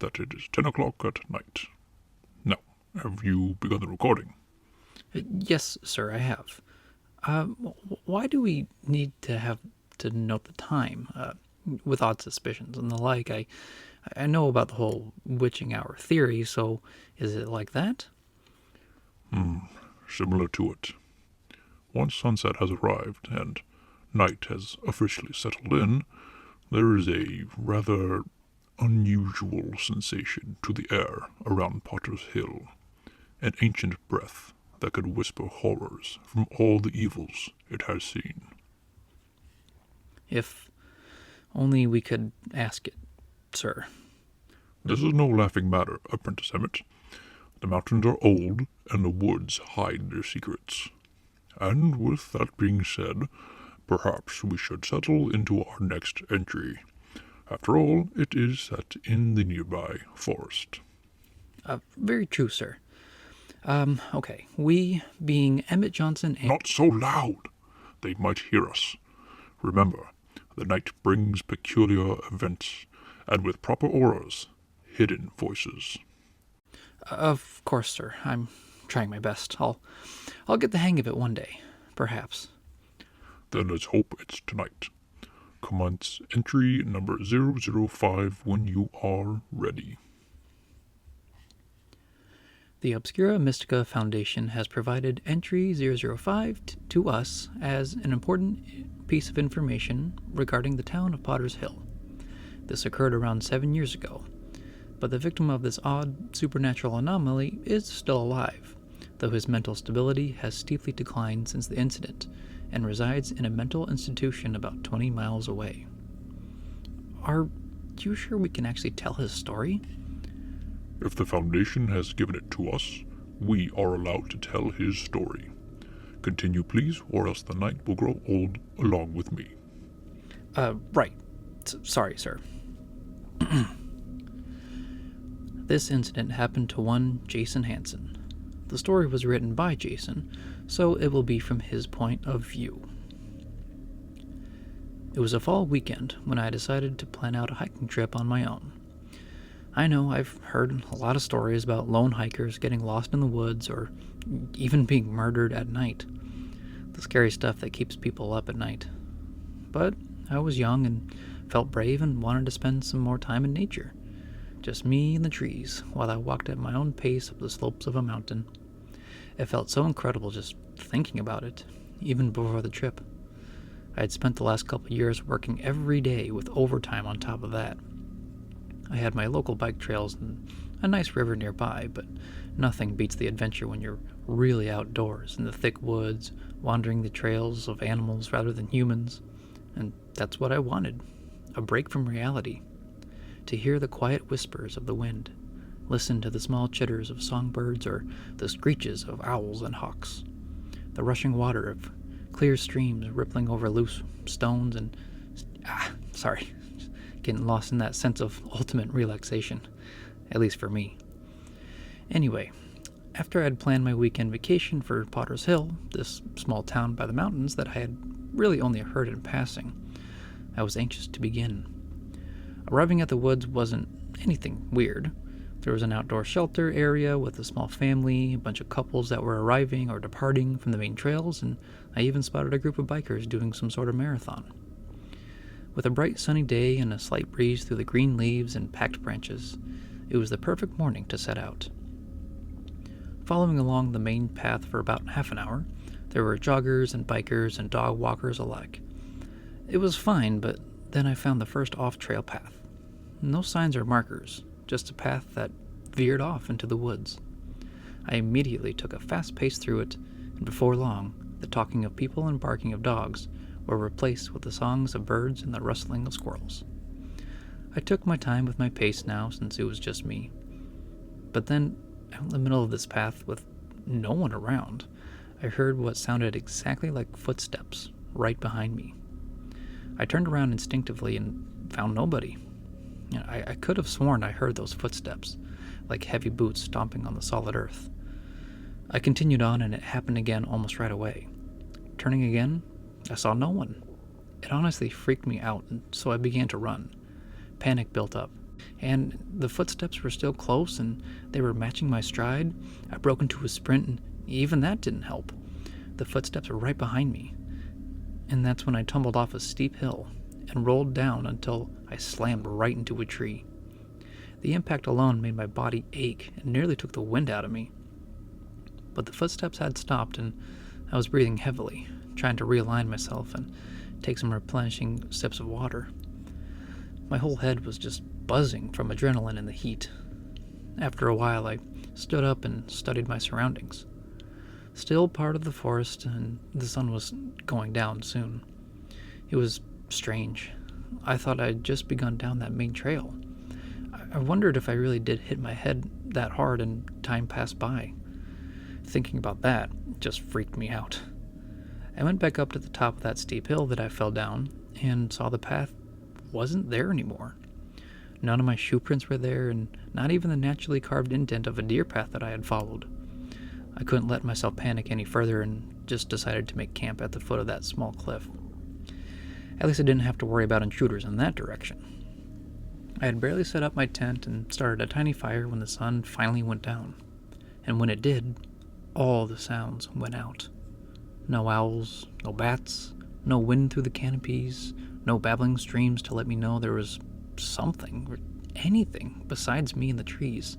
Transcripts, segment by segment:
that it is 10 o'clock at night. Now, have you begun the recording? Yes, sir, I have. Why do we need to have to note the time? With odd suspicions and the like, I know about the whole witching hour theory, so is it like that? Similar to it. Once sunset has arrived and night has officially settled in, there is a rather unusual sensation to the air around Potter's Hill, an ancient breath that could whisper horrors from all the evils it has seen. If only we could ask it, sir. This is no laughing matter, Apprentice Emmett. The mountains are old, and the woods hide their secrets. And with that being said, perhaps we should settle into our next entry. After all, it is set in the nearby forest. Very true, sir. Okay. We, being Emmett Johnson and... Not so loud! They might hear us. Remember, the night brings peculiar events, and with proper auras, hidden voices. Of course, sir. I'm trying my best. I'll get the hang of it one day, perhaps. Then let's hope it's tonight. Commence entry number 005 when you are ready. The Obscura Mystica Foundation has provided Entry005 to us as an important piece of information regarding the town of Potter's Hill. This occurred around 7 years ago, but the victim of this odd supernatural anomaly is still alive, though his mental stability has steeply declined since the incident and resides in a mental institution about 20 miles away. Are you sure we can actually tell his story? If the Foundation has given it to us, we are allowed to tell his story. Continue, please, or else the night will grow old along with me. Right. Sorry, sir. This incident happened to one Jason Hansen. The story was written by Jason, so it will be from his point of view. It was a fall weekend when I decided to plan out a hiking trip on my own. I know I've heard a lot of stories about lone hikers getting lost in the woods or even being murdered at night. The scary stuff that keeps people up at night. But I was young and felt brave and wanted to spend some more time in nature. Just me and the trees while I walked at my own pace up the slopes of a mountain. It felt so incredible just thinking about it, even before the trip. I had spent the last couple of years working every day with overtime on top of that. I had my local bike trails and a nice river nearby, but nothing beats the adventure when you're really outdoors in the thick woods, wandering the trails of animals rather than humans. And that's what I wanted, a break from reality. To hear the quiet whispers of the wind, listen to the small chitters of songbirds or the screeches of owls and hawks, the rushing water of clear streams rippling over loose stones and... getting lost in that sense of ultimate relaxation, at least for me. Anyway, after I had planned my weekend vacation for Potter's Hill, this small town by the mountains that I had really only heard in passing, I was anxious to begin. Arriving at the woods wasn't anything weird. There was an outdoor shelter area with a small family, a bunch of couples that were arriving or departing from the main trails, and I even spotted a group of bikers doing some sort of marathon. With a bright sunny day and a slight breeze through the green leaves and packed branches, it was the perfect morning to set out. Following along the main path for about half an hour, there were joggers and bikers and dog walkers alike. It was fine, but then I found the first off-trail path. No signs or markers, just a path that veered off into the woods. I immediately took a fast pace through it, and before long, the talking of people and barking of dogs were replaced with the songs of birds and the rustling of squirrels. I took my time with my pace now, since it was just me. But then, out in the middle of this path with no one around, I heard what sounded exactly like footsteps right behind me. I turned around instinctively and found nobody. I could have sworn I heard those footsteps, like heavy boots stomping on the solid earth. I continued on, and it happened again almost right away. Turning again, I saw no one. It honestly freaked me out, and so I began to run. Panic built up. And the footsteps were still close, and they were matching my stride. I broke into a sprint, and even that didn't help. The footsteps were right behind me. And that's when I tumbled off a steep hill and rolled down until I slammed right into a tree. The impact alone made my body ache and nearly took the wind out of me. But the footsteps had stopped, and I was breathing heavily, trying to realign myself and take some replenishing sips of water. My whole head was just buzzing from adrenaline and the heat. After a while, I stood up and studied my surroundings. Still part of the forest, and the sun was going down soon. It was strange. I thought I'd just begun down that main trail. I wondered if I really did hit my head that hard and time passed by. Thinking about that just freaked me out. I went back up to the top of that steep hill that I fell down and saw the path wasn't there anymore. None of my shoe prints were there, and not even the naturally carved indent of a deer path that I had followed. I couldn't let myself panic any further and just decided to make camp at the foot of that small cliff. At least I didn't have to worry about intruders in that direction. I had barely set up my tent and started a tiny fire when the sun finally went down. And when it did, all the sounds went out. No owls, no bats, no wind through the canopies, no babbling streams to let me know there was something or anything besides me and the trees.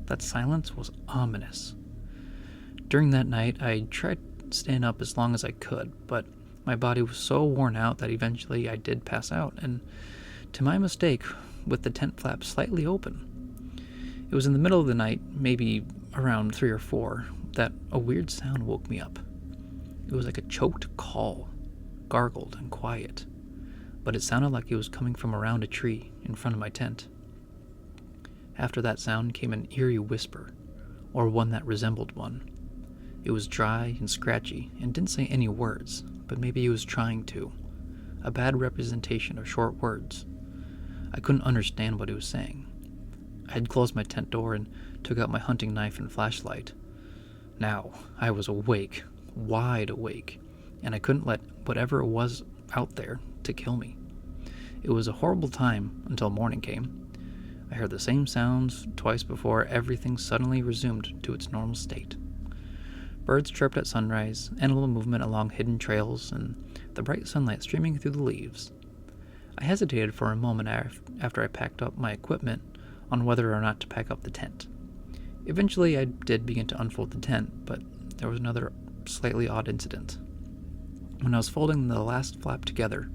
That silence was ominous. During that night, I tried staying up as long as I could, but my body was so worn out that eventually I did pass out, and to my mistake, with the tent flap slightly open. It was in the middle of the night, maybe around 3 or 4, that a weird sound woke me up. It was like a choked call, gargled and quiet, but it sounded like it was coming from around a tree in front of my tent. After that sound came an eerie whisper, or one that resembled one. It was dry and scratchy and didn't say any words, but maybe it was trying to. A bad representation of short words. I couldn't understand what it was saying. I had closed my tent door and took out my hunting knife and flashlight. Now, I was awake, wide awake, and I couldn't let whatever it was out there to kill me. It was a horrible time until morning came. I heard the same sounds twice before everything suddenly resumed to its normal state. Birds chirped at sunrise, animal movement along hidden trails, and the bright sunlight streaming through the leaves. I hesitated for a moment after I packed up my equipment on whether or not to pack up the tent. Eventually, I did begin to unfold the tent, but there was another slightly odd incident. When I was folding the last flap together,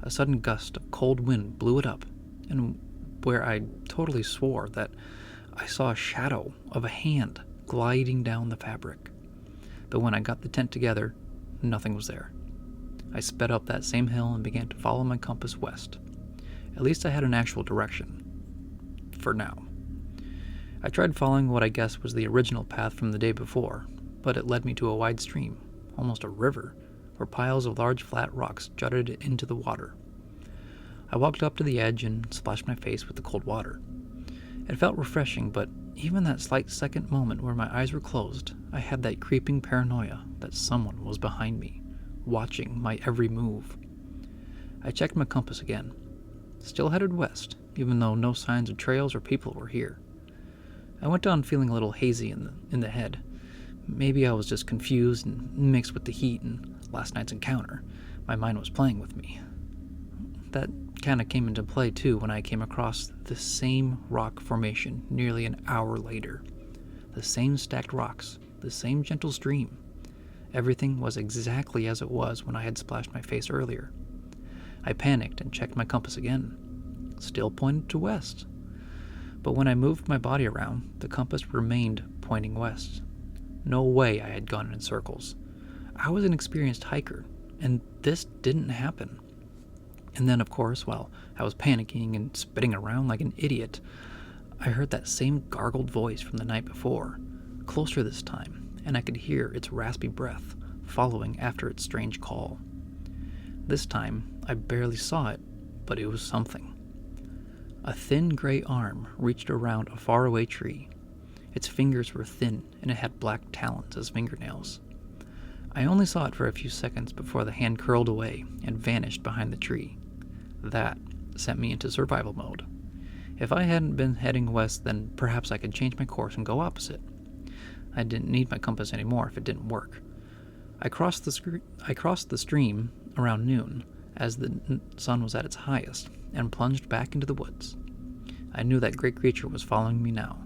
a sudden gust of cold wind blew it up, and where I totally swore that I saw a shadow of a hand gliding down the fabric. But when I got the tent together, nothing was there. I sped up that same hill and began to follow my compass west. At least I had an actual direction. For now. I tried following what I guess was the original path from the day before, but it led me to a wide stream, almost a river, where piles of large flat rocks jutted into the water. I walked up to the edge and splashed my face with the cold water. It felt refreshing, but even that slight second moment where my eyes were closed, I had that creeping paranoia that someone was behind me, watching my every move. I checked my compass again. Still headed west, even though no signs of trails or people were here. I went on feeling a little hazy in the head. Maybe I was just confused and mixed with the heat and last night's encounter. My mind was playing with me. That kind of came into play too when I came across the same rock formation nearly an hour later. The same stacked rocks, the same gentle stream. Everything was exactly as it was when I had splashed my face earlier. I panicked and checked my compass again. Still pointed to west. But when I moved my body around, the compass remained pointing west. No way I had gone in circles. I was an experienced hiker, and this didn't happen. And then, of course, while I was panicking and spitting around like an idiot, I heard that same gargled voice from the night before, closer this time, and I could hear its raspy breath following after its strange call. This time, I barely saw it, but it was something. A thin gray arm reached around a faraway tree. Its fingers were thin, and it had black talons as fingernails. I only saw it for a few seconds before the hand curled away and vanished behind the tree. That sent me into survival mode. If I hadn't been heading west, then perhaps I could change my course and go opposite. I didn't need my compass anymore if it didn't work. I crossed the stream around noon, as the sun was at its highest, and plunged back into the woods. I knew that great creature was following me now.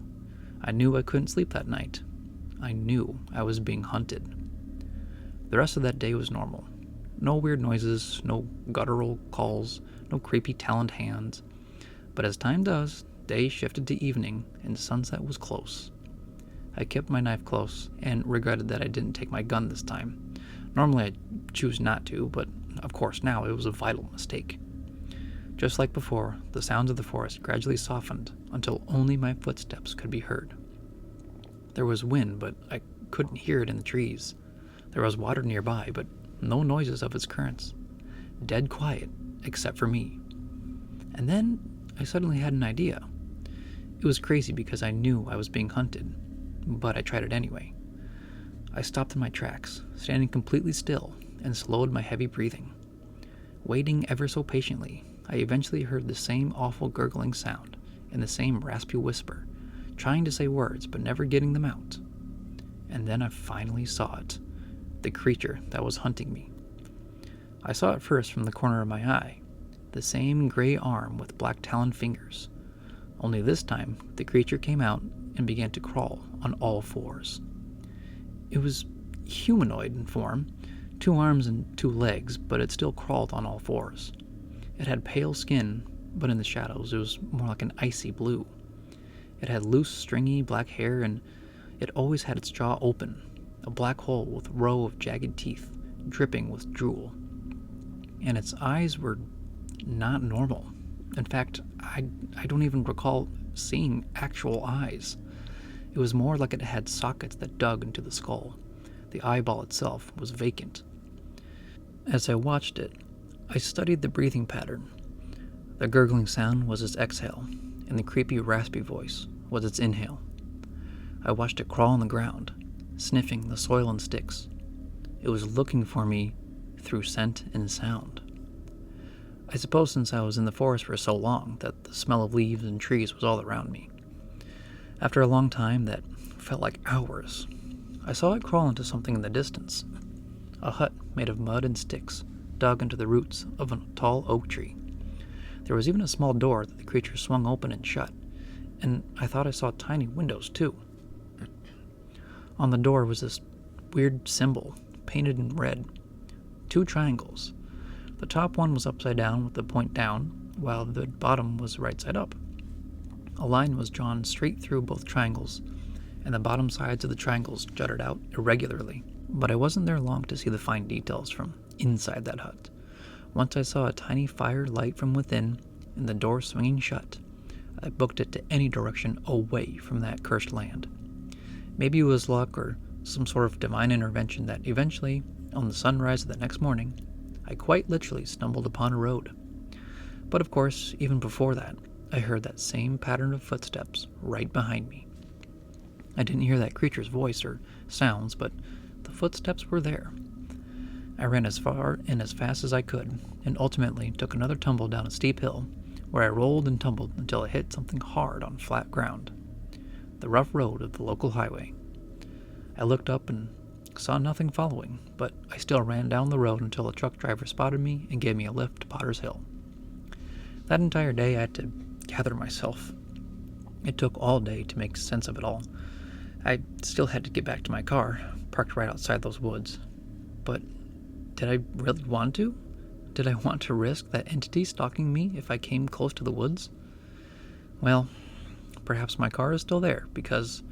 I knew I couldn't sleep that night. I knew I was being hunted. The rest of that day was normal. No weird noises, no guttural calls, no creepy taloned hands. But as time does, day shifted to evening, and sunset was close. I kept my knife close, and regretted that I didn't take my gun this time. Normally I'd choose not to, but of course now it was a vital mistake. Just like before, the sounds of the forest gradually softened until only my footsteps could be heard. There was wind, but I couldn't hear it in the trees. There was water nearby, but no noises of its currents. Dead quiet, except for me. And then I suddenly had an idea. It was crazy because I knew I was being hunted, but I tried it anyway. I stopped in my tracks, standing completely still, and slowed my heavy breathing. Waiting ever so patiently, I eventually heard the same awful gurgling sound and the same raspy whisper, trying to say words but never getting them out. And then I finally saw it, the creature that was hunting me. I saw it first from the corner of my eye, the same gray arm with black taloned fingers. Only this time, the creature came out and began to crawl on all fours. It was humanoid in form, 2 arms and 2 legs, but it still crawled on all fours. It had pale skin, but in the shadows it was more like an icy blue. It had loose, stringy black hair, and it always had its jaw open, a black hole with a row of jagged teeth, dripping with drool. And its eyes were not normal. In fact, I don't even recall seeing actual eyes. It was more like it had sockets that dug into the skull. The eyeball itself was vacant. As I watched it, I studied the breathing pattern. The gurgling sound was its exhale, and the creepy, raspy voice was its inhale. I watched it crawl on the ground, sniffing the soil and sticks. It was looking for me through scent and sound. I suppose since I was in the forest for so long that the smell of leaves and trees was all around me. After a long time that felt like hours, I saw it crawl into something in the distance. A hut made of mud and sticks, dug into the roots of a tall oak tree. There was even a small door that the creature swung open and shut, and I thought I saw tiny windows too. On the door was this weird symbol, painted in red. 2 triangles. The top one was upside down with the point down, while the bottom was right side up. A line was drawn straight through both triangles, and the bottom sides of the triangles jutted out irregularly. But I wasn't there long to see the fine details from inside that hut. Once I saw a tiny fire light from within, and the door swinging shut, I booked it to any direction away from that cursed land. Maybe it was luck or some sort of divine intervention that eventually, on the sunrise of the next morning, I quite literally stumbled upon a road. But of course, even before that, I heard that same pattern of footsteps right behind me. I didn't hear that creature's voice or sounds, but the footsteps were there. I ran as far and as fast as I could, and ultimately took another tumble down a steep hill, where I rolled and tumbled until I hit something hard on flat ground. The rough road of the local highway. I looked up and saw nothing following, but I still ran down the road until a truck driver spotted me and gave me a lift to Potter's Hill. That entire day I had to gather myself. It took all day to make sense of it all. I still had to get back to my car, parked right outside those woods. But did I really want to? Did I want to risk that entity stalking me if I came close to the woods? Well, perhaps my car is still there, because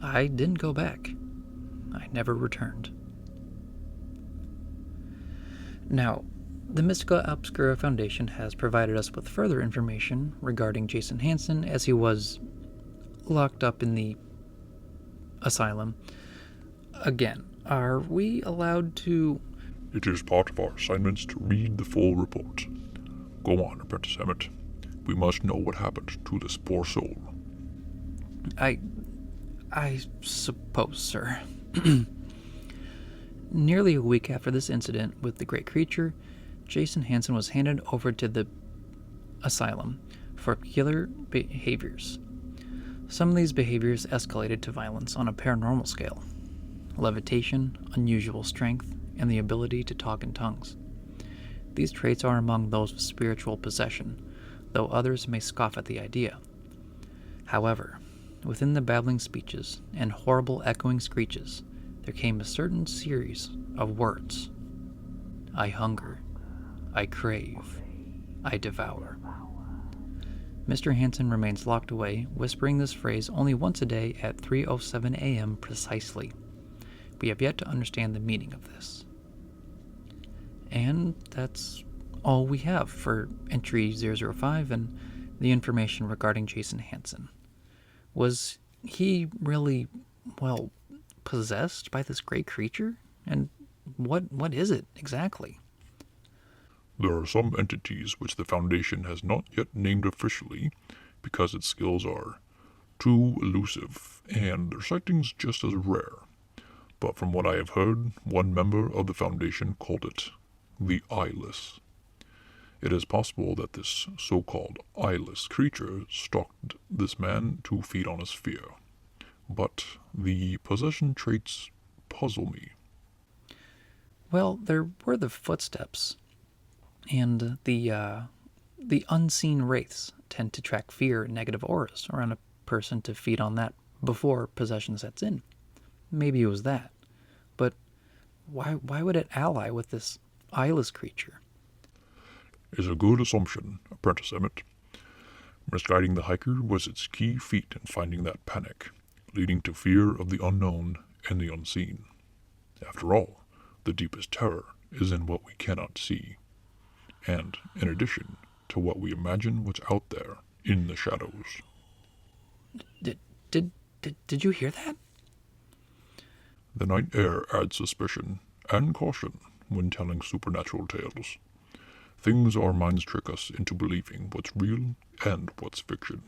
I didn't go back. I never returned. Now, the Mystica Obscura Foundation has provided us with further information regarding Jason Hansen as he was locked up in the asylum. Again, are we allowed to... It is part of our assignments to read the full report. Go on, Apprentice Emmett. We must know what happened to this poor soul. I suppose, sir. Nearly a week after this incident with the great creature, Jason Hansen was handed over to the asylum for peculiar behaviors. Some of these behaviors escalated to violence on a paranormal scale: levitation, unusual strength, and the ability to talk in tongues. These traits are among those of spiritual possession, though others may scoff at the idea. However, within the babbling speeches and horrible echoing screeches, there came a certain series of words. I hunger. I crave. I devour. Mr. Hansen remains locked away, whispering this phrase only once a day at 3:07 a.m. precisely. We have yet to understand the meaning of this. And that's all we have for Entry005 and the information regarding Jason Hansen. Was he really, well, possessed by this great creature? And what is it exactly? There are some entities which the Foundation has not yet named officially because its skills are too elusive and their sightings just as rare. But from what I have heard, one member of the Foundation called it the Eyeless. It is possible that this so-called eyeless creature stalked this man to feed on his fear. But the possession traits puzzle me. Well, there were the footsteps, and the unseen wraiths tend to track fear and negative auras around a person to feed on that before possession sets in. Maybe it was that. But why would it ally with this eyeless creature? Is a good assumption, Apprentice Emmett. Misguiding the hiker was its key feat in finding that panic, leading to fear of the unknown and the unseen. After all, the deepest terror is in what we cannot see, and in addition to what we imagine what's out there in the shadows. Did you hear that? The night air adds suspicion and caution when telling supernatural tales. Things our minds trick us into believing what's real and what's fiction.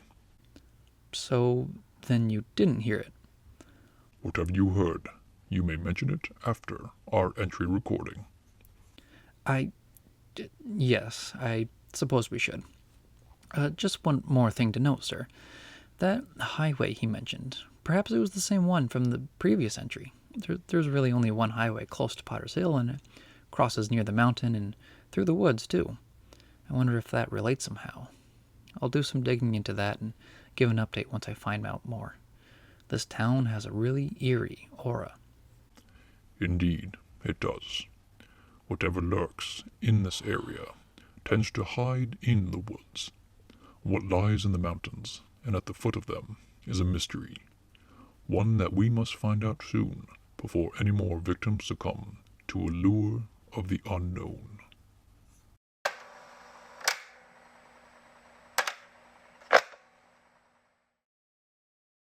So then you didn't hear it? Whatever you heard, you may mention it after our entry recording. Yes, I suppose we should. Just one more thing to note, sir. That highway he mentioned, perhaps it was the same one from the previous entry. There's really only one highway close to Potter's Hill, and it crosses near the mountain and through the woods, too. I wonder if that relates somehow. I'll do some digging into that and give an update once I find out more. This town has a really eerie aura. Indeed, it does. Whatever lurks in this area tends to hide in the woods. What lies in the mountains and at the foot of them is a mystery, one that we must find out soon before any more victims succumb to a lure of the unknown.